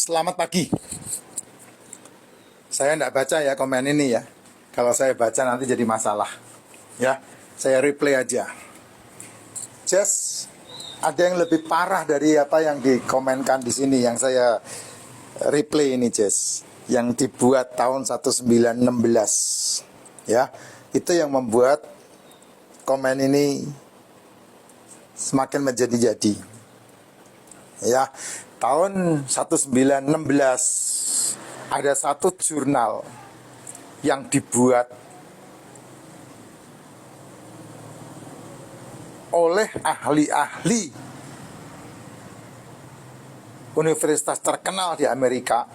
Selamat pagi. Saya tidak baca ya komen ini ya. Kalau saya baca nanti jadi masalah. Ya, saya replay aja. Jess, ada yang lebih parah dari apa yang dikomenkan di sini yang saya replay ini, Jess. Yang dibuat tahun 1916. Ya, itu yang membuat komen ini semakin menjadi-jadi. Ya, tahun 1916 ada satu jurnal yang dibuat oleh ahli-ahli universitas terkenal di Amerika.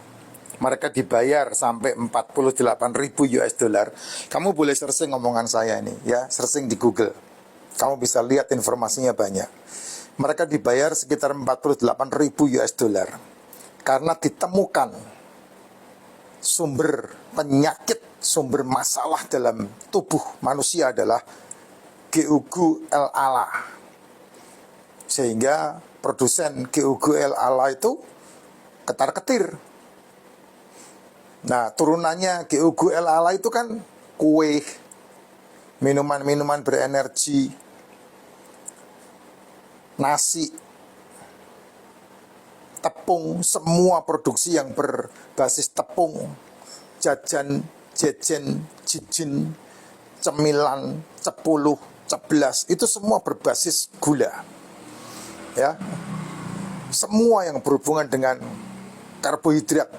Mereka dibayar sampai 48.000 US dollar. Kamu boleh searching omongan saya ini ya, searching di Google. Kamu bisa lihat informasinya banyak. Mereka dibayar sekitar 48.000 US dollar karena ditemukan sumber penyakit, sumber masalah dalam tubuh manusia adalah GUGL-ALA. Sehingga produsen GUGL-ALA itu ketar-ketir. Nah, turunannya GUGL-ALA itu kan kue, minuman-minuman berenergi, nasi, tepung, semua produksi yang berbasis tepung, jajan, jejen, jijin, cemilan, cepuluh, ceplas, itu semua berbasis gula. Ya. Semua yang berhubungan dengan karbohidrat.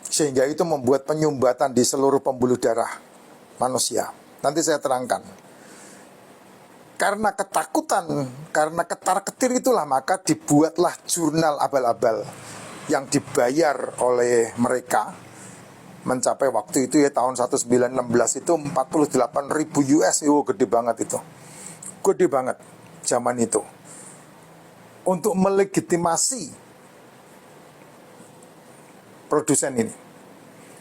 Sehingga itu membuat penyumbatan di seluruh pembuluh darah manusia. Nanti saya terangkan. Karena ketakutan, karena ketar-ketir itulah maka dibuatlah jurnal abal-abal yang dibayar oleh mereka mencapai waktu itu ya tahun 1916 itu 48.000 US. Gede banget itu. Gede banget zaman itu. Untuk melegitimasi produsen ini.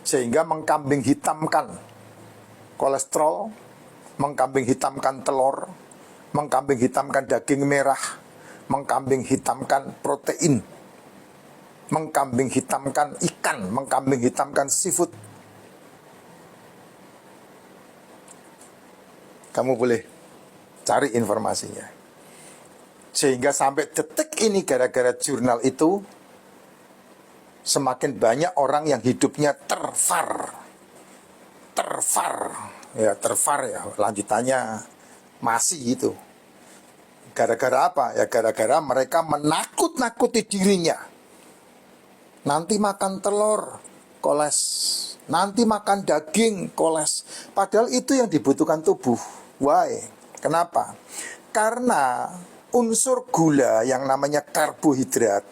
Sehingga mengkambing hitamkan kolesterol, mengkambing hitamkan telur, mengkambing hitamkan daging merah, mengkambing hitamkan protein, mengkambing hitamkan ikan, mengkambing hitamkan seafood. Kamu boleh cari informasinya. Sehingga sampai detik ini gara-gara jurnal itu semakin banyak orang yang hidupnya terfar. Ya, terfar ya, lanjutannya masih itu. Gara-gara apa? Ya gara-gara mereka menakut-nakuti dirinya. Nanti makan telur, koles. Nanti makan daging, koles. Padahal itu yang dibutuhkan tubuh. Why? Kenapa? Karena unsur gula yang namanya karbohidrat,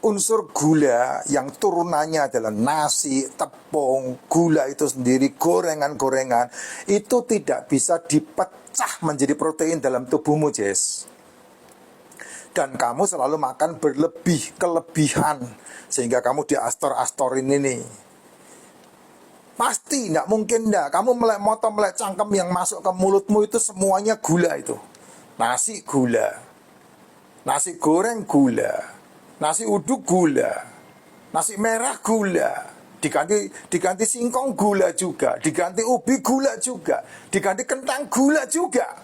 unsur gula yang turunannya adalah nasi, tepung, gula itu sendiri, gorengan-gorengan, itu tidak bisa dipecah menjadi protein dalam tubuhmu, Jess. Dan kamu selalu makan kelebihan, sehingga kamu di astor-astorin ini. Pasti, tidak mungkin tidak. Kamu melek cangkem yang masuk ke mulutmu itu semuanya gula itu. Nasi gula, nasi goreng gula, nasi uduk gula, nasi merah gula, diganti singkong gula juga, diganti ubi gula juga, diganti kentang gula juga.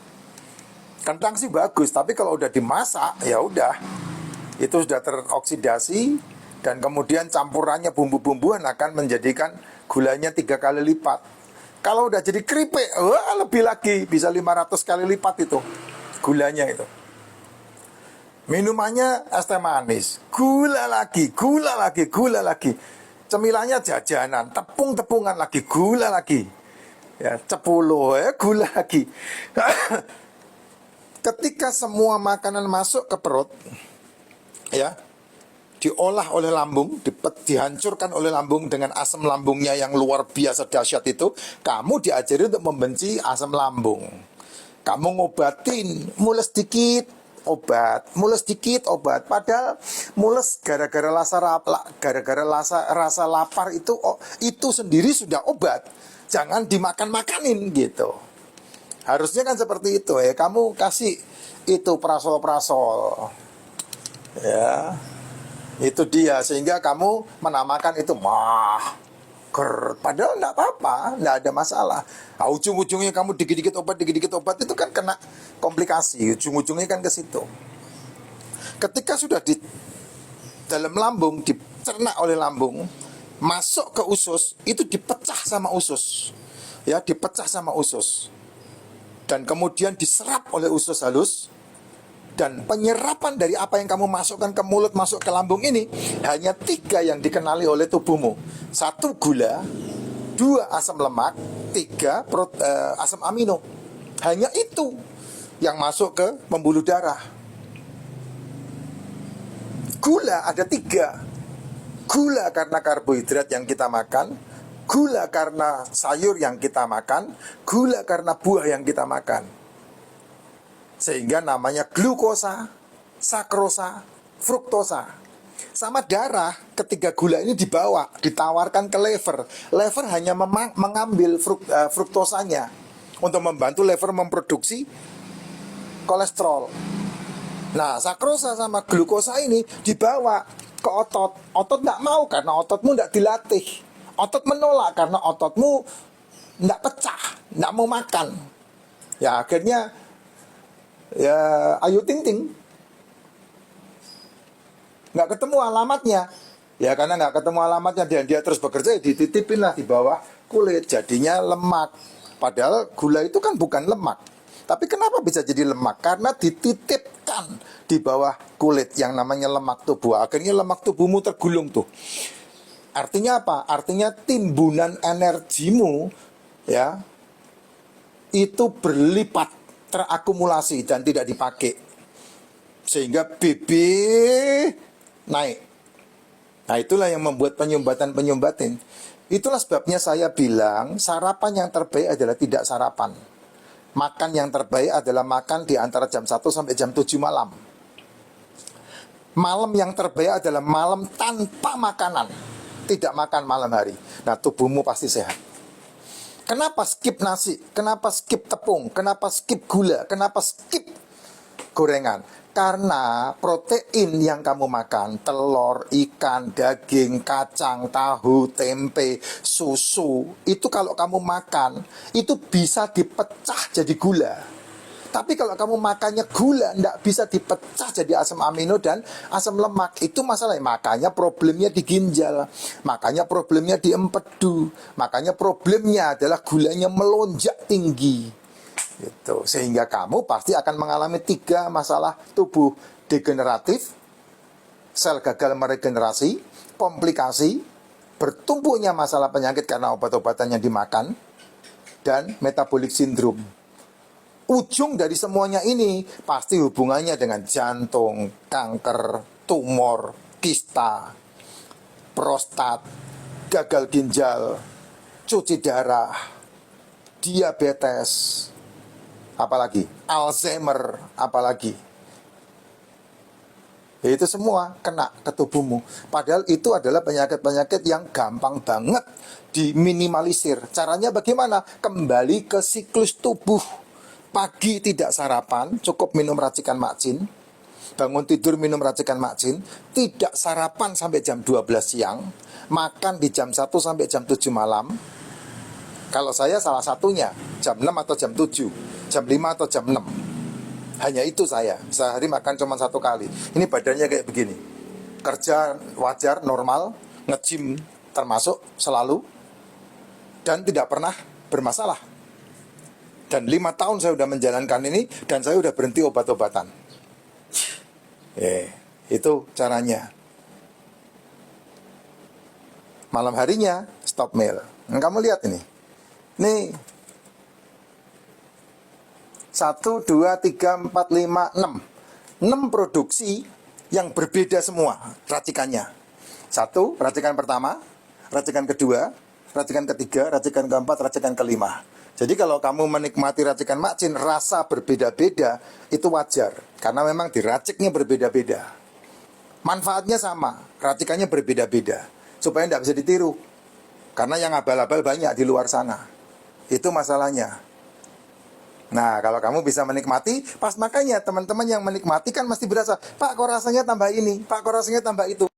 Kentang sih bagus, tapi kalau udah dimasak ya udah, itu sudah teroksidasi dan kemudian campurannya bumbu-bumbuan akan menjadikan gulanya 3 kali lipat. Kalau udah jadi keripik, lebih lagi, bisa 500 kali lipat itu gulanya itu. Minumannya es teh manis, gula lagi, gula lagi, gula lagi. Cemilannya jajanan, tepung-tepungan lagi, gula lagi. Ya, cepuluh, gula lagi. Ketika semua makanan masuk ke perut, ya, diolah oleh lambung, dihancurkan oleh lambung dengan asam lambungnya yang luar biasa dahsyat itu, kamu diajari untuk membenci asam lambung. Kamu ngobatin, mules dikit, obat, mules dikit, obat. Padahal mules gara-gara rasa lapar itu sendiri sudah obat. Jangan dimakan-makanin gitu. Harusnya kan seperti itu ya. Kamu kasih itu prasol-prasol. Ya. Itu dia, sehingga kamu menamakan itu padahal enggak apa-apa, enggak ada masalah. Nah, ujung-ujungnya kamu dikit-dikit obat itu kan kena komplikasi. Ujung-ujungnya kan ke situ. Ketika sudah di dalam lambung, dicerna oleh lambung, masuk ke usus, itu dipecah sama usus. Ya, dipecah sama usus. Dan kemudian diserap oleh usus halus. Dan penyerapan dari apa yang kamu masukkan ke mulut, masuk ke lambung ini, hanya 3 yang dikenali oleh tubuhmu. 1 gula, 2 asam lemak, 3 asam amino. Hanya itu yang masuk ke pembuluh darah. Gula ada 3. Gula karena karbohidrat yang kita makan, gula karena sayur yang kita makan, gula karena buah yang kita makan. Sehingga namanya glukosa, sakrosa, fruktosa. Sama darah, ketika gula ini dibawa, ditawarkan ke lever. Lever hanya mengambil fruktosanya untuk membantu lever memproduksi kolesterol. Nah, sakrosa sama glukosa ini dibawa ke otot. Otot tidak mau karena ototmu tidak dilatih. Otot menolak karena ototmu tidak pecah, tidak mau makan. Ya akhirnya ya Ayu Ting Ting nggak ketemu alamatnya. Ya karena nggak ketemu alamatnya dan dia terus bekerja, ya dititipin lah di bawah kulit, jadinya lemak. Padahal gula itu kan bukan lemak. Tapi kenapa bisa jadi lemak? Karena dititipkan di bawah kulit yang namanya lemak tubuh. Akhirnya lemak tubuhmu tergulung tuh. Artinya apa? Artinya timbunan energimu ya itu berlipat, terakumulasi dan tidak dipakai, sehingga BB naik. Nah itulah yang membuat penyumbatan. Itulah sebabnya saya bilang sarapan yang terbaik adalah tidak sarapan. Makan yang terbaik adalah makan di antara jam 1 sampai jam 7 malam. Malam yang terbaik adalah malam tanpa makanan, tidak makan malam hari. Nah tubuhmu pasti sehat. Kenapa skip nasi? Kenapa skip tepung? Kenapa skip gula? Kenapa skip gorengan? Karena protein yang kamu makan, telur, ikan, daging, kacang, tahu, tempe, susu, itu kalau kamu makan, itu bisa dipecah jadi gula. Tapi kalau kamu makannya gula, tidak bisa dipecah jadi asam amino dan asam lemak. Itu masalahnya. Makanya problemnya di ginjal. Makanya problemnya di empedu. Makanya problemnya adalah gulanya melonjak tinggi. Gitu. Sehingga kamu pasti akan mengalami 3 masalah tubuh. Degeneratif, sel gagal meregenerasi, komplikasi, bertumpuknya masalah penyakit karena obat-obatan yang dimakan, dan metabolic syndrome. Ujung dari semuanya ini pasti hubungannya dengan jantung, kanker, tumor, kista, prostat, gagal ginjal, cuci darah, diabetes, apalagi Alzheimer, apalagi. Itu semua kena ke tubuhmu. Padahal itu adalah penyakit-penyakit yang gampang banget diminimalisir. Caranya bagaimana? Kembali ke siklus tubuh. Pagi tidak sarapan, cukup minum racikan makcin. Bangun tidur minum racikan makcin. Tidak sarapan sampai jam 12 siang. Makan di jam 1 sampai jam 7 malam. Kalau saya salah satunya jam 6 atau jam 7, jam 5 atau jam 6. Hanya itu saya. Sehari makan cuma 1 kali. Ini badannya kayak begini. Kerja wajar, normal. Nge-gym termasuk selalu. Dan tidak pernah bermasalah. Dan 5 tahun saya sudah menjalankan ini. Dan saya sudah berhenti obat-obatan. Itu caranya. Malam harinya stop meal. Nah, kamu lihat ini. Nih 1, 2, 3, 4, 5, 6 produksi yang berbeda semua racikannya. 1, racikan pertama, racikan kedua, racikan ketiga, racikan keempat, racikan kelima. Jadi kalau kamu menikmati racikan makcin rasa berbeda-beda, itu wajar. Karena memang diraciknya berbeda-beda. Manfaatnya sama, racikannya berbeda-beda. Supaya tidak bisa ditiru. Karena yang abal-abal banyak di luar sana. Itu masalahnya. Nah, kalau kamu bisa menikmati, pas makanya teman-teman yang menikmati kan mesti berasa, Pak, kok rasanya tambah ini, Pak, kok rasanya tambah itu.